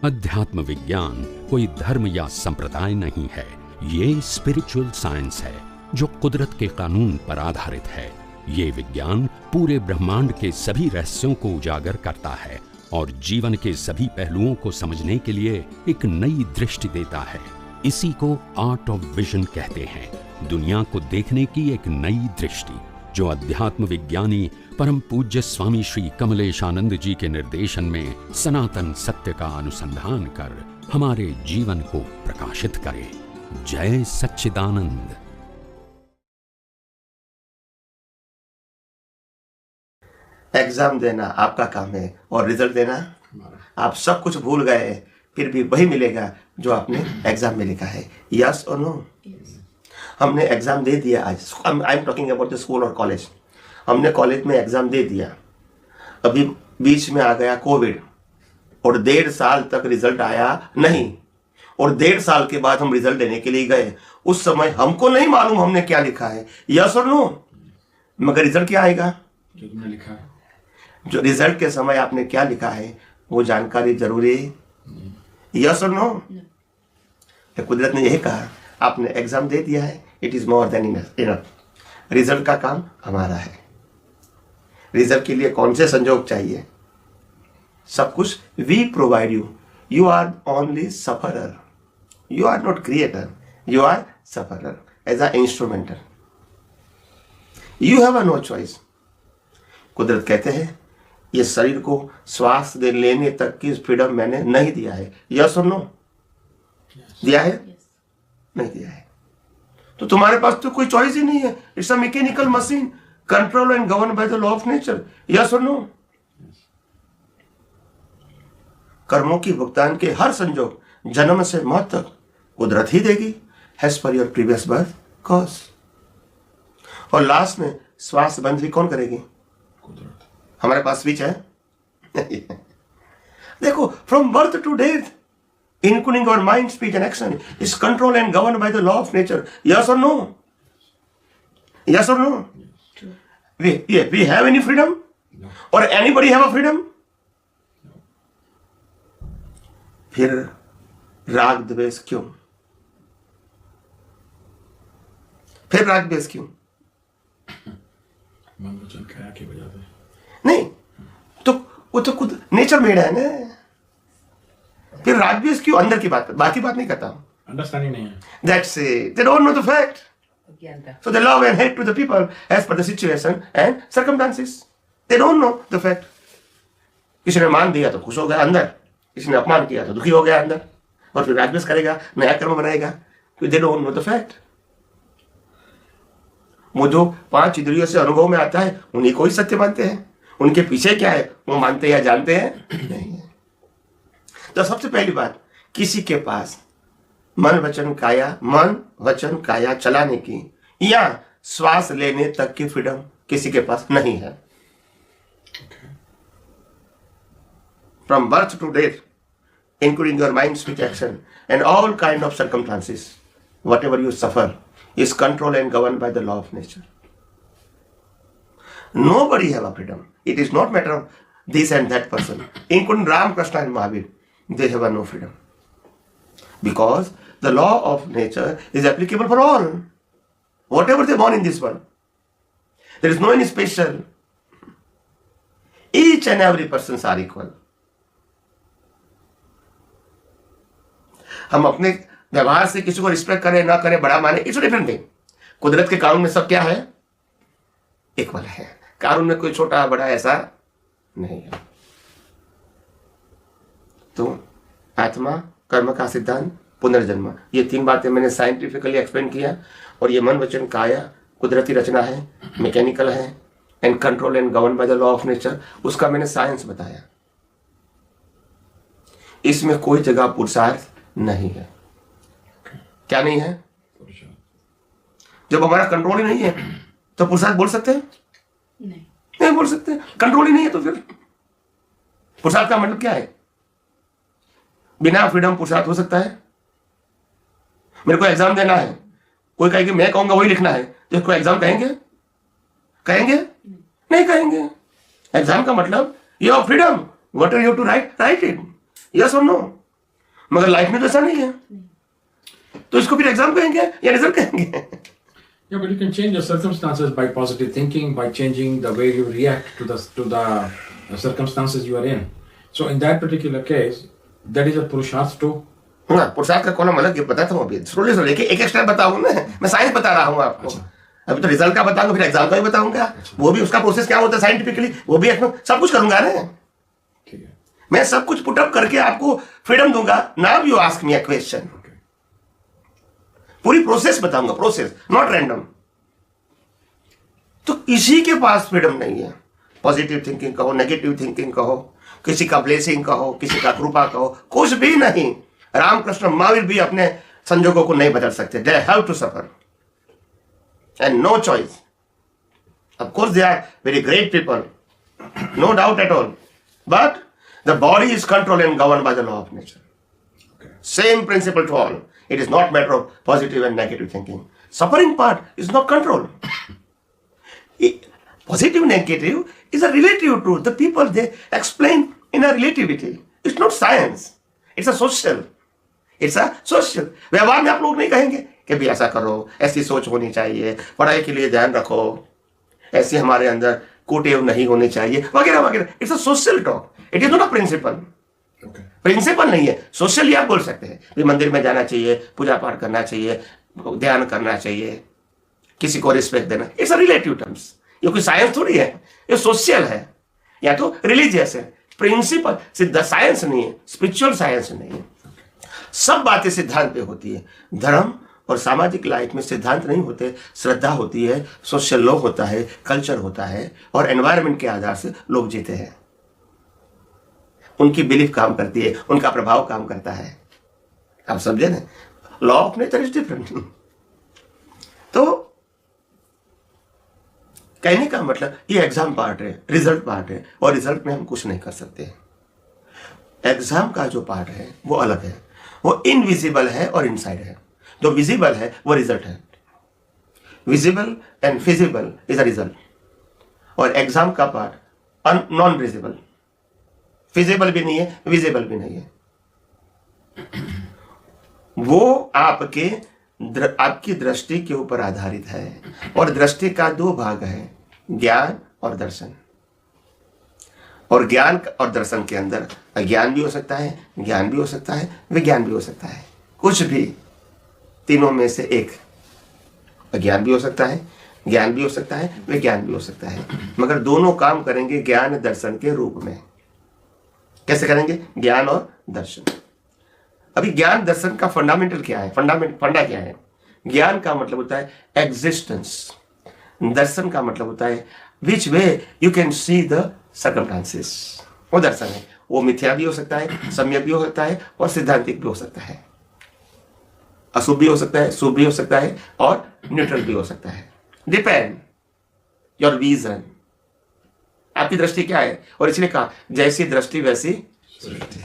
अध्यात्म विज्ञान कोई धर्म या संप्रदाय नहीं है, ये स्पिरिचुअल साइंस है जो कुदरत के कानून पर आधारित है। ये विज्ञान पूरे ब्रह्मांड के सभी रहस्यों को उजागर करता है और जीवन के सभी पहलुओं को समझने के लिए एक नई दृष्टि देता है। इसी को आर्ट ऑफ विजन कहते हैं, दुनिया को देखने की एक नई दृष्टि, जो अध्यात्म विज्ञानी परम पूज्य स्वामी श्री कमलेशानंद जी के निर्देशन में सनातन सत्य का अनुसंधान कर हमारे जीवन को प्रकाशित करे। जय सच्चिदानंद। एग्जाम देना आपका काम है और रिजल्ट देना आप सब कुछ भूल गए, फिर भी वही मिलेगा जो आपने एग्जाम में लिखा है। यस और नो? हमने एग्जाम दे दिया आज। I am talking about the school और कॉलेज। हमने कॉलेज में एग्जाम दे दिया, अभी बीच में आ गया कोविड और 1.5 साल तक रिजल्ट आया नहीं, और 1.5 साल के बाद हम रिजल्ट देने के लिए गए। उस समय हमको नहीं मालूम हमने क्या लिखा है। यस और नो? मगर रिजल्ट क्या आएगा? जो तुमने लिखा है। जो रिजल्ट के समय आपने क्या लिखा है वो जानकारी जरूरी है। यस और नो? कुदरत ने यही कहा, आपने एग्जाम दे दिया है, it is more than enough. Result का काम हमारा है। रिजल्ट के लिए कौन से संजोग चाहिए? सब कुछ we provide you. You are only sufferer, you are not creator, you are sufferer as a instrumental. You have a no choice. कुदरत कहते हैं ये शरीर को श्वास दे लेने तक की फ्रीडम मैंने नहीं दिया है। यस और नो? दिया है? नहीं दिया है। तो तुम्हारे पास तो कोई चॉइस ही नहीं है। It's a mechanical machine, control and govern by the law of nature. Yes और नो? कर्मों की भुगतान के हर संजोग जन्म से मौत तक कुदरत ही देगी, has per your previous birth cause. और लास्ट में श्वास बंद भी कौन करेगी? कुदरत। हमारे पास स्विच है? देखो, from birth to death, including our mind, speech and action, is controlled and governed by the law of nature. Yes or no? Yes or no? True. We have any freedom? No. Or anybody have a freedom? No. फिर राग द्वेष क्यों? फिर राग द्वेष क्यों? मन वचन काया की वजह से। नहीं, तो वो तो खुद नेचर मेड है ना। फिर राग द्वेष क्यों? अंदर की बात, बाकी बात नहीं करता हूं। अंडरस्टैंडिंग नहीं है। That's it. They don't know the fact. So they love and hate to the people as per the situation and circumstances. They don't know the fact. किसी ने मान दिया तो खुश हो गया अंदर, किसी ने अपमान किया तो दुखी हो गया अंदर, और फिर राग द्वेष करेगा, नया कर्म बनाएगा, क्योंकि they don't know the fact. वो जो 5 इंद्रियों से अनुभव में आता है उन्हीं को ही सत्य मानते हैं। उनके पीछे क्या है वो मानते या जानते हैं नहीं है। तो सबसे पहली बात, किसी के पास मन वचन काया चलाने की या श्वास लेने तक की फ्रीडम किसी के पास नहीं है। From birth to death, including your mind, speech, action and all kind of circumstances, whatever you suffer is controlled and governed by the law of nature. Nobody have a freedom. It is not matter of this and that person, including Ram, Krishna and Mahavir. They have no freedom. Because the law of nature is applicable for all. Whatever they born in this world. There is no any special. Each and every persons are equal. हम अपने व्यवहार से किसी को respect करें ना करें, बड़ा माने, इट्स डिफरेंट थिंग। कुदरत के कानून में सब क्या है? इक्वल है। कानून में कोई छोटा बड़ा ऐसा नहीं है। तो आत्मा, कर्म का सिद्धांत, पुनर्जन्म, ये 3 बातें मैंने साइंटिफिकली एक्सप्लेन किया। और ये मन वचन काया कुदरती रचना है, मैकेनिकल है and control and govern by the law of nature, उसका मैंने साइंस बताया। इसमें कोई जगह पुरुषार्थ नहीं है। क्या नहीं है? जब हमारा कंट्रोल ही नहीं है तो पुरुषार्थ बोल सकते हैं? नहीं बोल सकते। कंट्रोल ही नहीं है तो फिर पुरुषार्थ का मतलब क्या है? बिना फ्रीडम पुरुषार्थ हो सकता है? मेरे को एग्जाम देना है, कोई कहेगा मैं कहूंगा वही लिखना है, तो इसको एग्जाम कहेंगे? नहीं कहेंगे। एग्जाम का मतलब you have freedom, what are you to write it. Yes और नो? मगर लाइफ में तो ऐसा नहीं है, तो इसको फिर एग्जाम कहेंगे या रिजल्ट कहेंगे? Yeah, but you can change your circumstances by positive thinking, by changing the way you react to the circumstances you are in. So in that particular case, that is a purusharth too. हाँ, पुरुषार्थ का column अलग बताता हूँ अभी, slowly slowly एक step बताऊँ ना, मैं साइंस बता रहा हूँ आपको। अभी तो रिजल्ट का बताऊंगा, फिर एग्जाम का भी बताऊंगा, वो भी उसका प्रोसेस क्या होता है साइंटिफिकली, वो भी सब कुछ करूंगा ना। ठीक है, मैं सब कुछ पुटअप करके आपको फ्रीडम दूंगा। Now you ask me a question, पूरी प्रोसेस बताऊंगा, प्रोसेस नॉट रैंडम। तो किसी के पास फ्रीडम नहीं है। पॉजिटिव थिंकिंग कहो, नेगेटिव थिंकिंग कहो, किसी का ब्लेसिंग कहो, किसी का कृपा कहो, कुछ भी नहीं। रामकृष्ण महावीर भी अपने संजोगों को नहीं बदल सकते। They have to suffer and no choice. Of course they are very great people, no doubt at all, but the body is control and govern by the law of nature. Same principle to all. It is not matter of positive and negative thinking. Suffering part is not control. Positive, negative is a relative truth. The people, they explain in a relativity. It's not science. It's a social. It's a social. व्यवहार में आप लोग नहीं कहेंगे कि भी ऐसा करो, ऐसी सोच होनी चाहिए, पढ़ाई के लिए ध्यान रखो, ऐसी हमारे अंदर कुटेव नहीं होनी चाहिए, वगैरह वगैरह। It's a social talk, it is not a principle. Principle नहीं है। सोशली आप बोल सकते हैं भी मंदिर में जाना चाहिए, पूजा पाठ करना चाहिए, ध्यान करना चाहिए, किसी को रिस्पेक्ट देना। It's a relative terms. ये कोई साइंस थोड़ी है, ये सोशल है या तो रिलीजियस है। प्रिंसिपल सिद्ध साइंस नहीं है, स्पिरिचुअल साइंस नहीं है। सब बातें सिद्धांत पे होती है। धर्म और सामाजिक लाइफ में सिद्धांत नहीं होते, श्रद्धा होती है, सोशल लॉ होता है, कल्चर होता है, और एनवायरमेंट के आधार से लोग जीते हैं। उनकी बिलीफ काम करती है, उनका प्रभाव काम करता है। आप समझे ना, law of nature is different. तो कहने का मतलब ये एग्जाम पार्ट है, रिजल्ट पार्ट है, और रिजल्ट में हम कुछ नहीं कर सकते। एग्जाम का जो पार्ट है वो अलग है, वो इनविजिबल है और इनसाइड है। जो विजिबल है वो रिजल्ट है। Visible and feasible is a result, और एग्जाम का पार्ट नॉन विजिबल, फिजिबल भी नहीं है, विजिबल भी नहीं है। वो आपकी दृष्टि के ऊपर आधारित है, और दृष्टि का दो भाग है, ज्ञान और दर्शन। और ज्ञान और दर्शन के अंदर अज्ञान भी हो सकता है, ज्ञान भी हो सकता है, विज्ञान भी हो सकता है। कुछ भी तीनों में से एक, अज्ञान भी हो सकता है, ज्ञान भी हो सकता है, विज्ञान भी हो सकता है, मगर दोनों काम करेंगे ज्ञान दर्शन के रूप में। कैसे करेंगे? ज्ञान और दर्शन। अभी ज्ञान दर्शन का फंडामेंटल क्या है? फंडा क्या है? ज्ञान का मतलब होता है एग्जिस्टेंस, दर्शन का मतलब होता है which way you can see the circumstances. वो दर्शन है, वो मिथ्या भी हो सकता है, सम्यक भी हो सकता है, और सिद्धांतिक भी हो सकता है। अशुभ भी हो सकता है, शुभ भी हो सकता है, और न्यूट्रल भी हो सकता है। डिपेंड योर विजन, आपकी दृष्टि क्या है। और इसलिए कहा जैसी दृष्टि वैसी सृष्टि।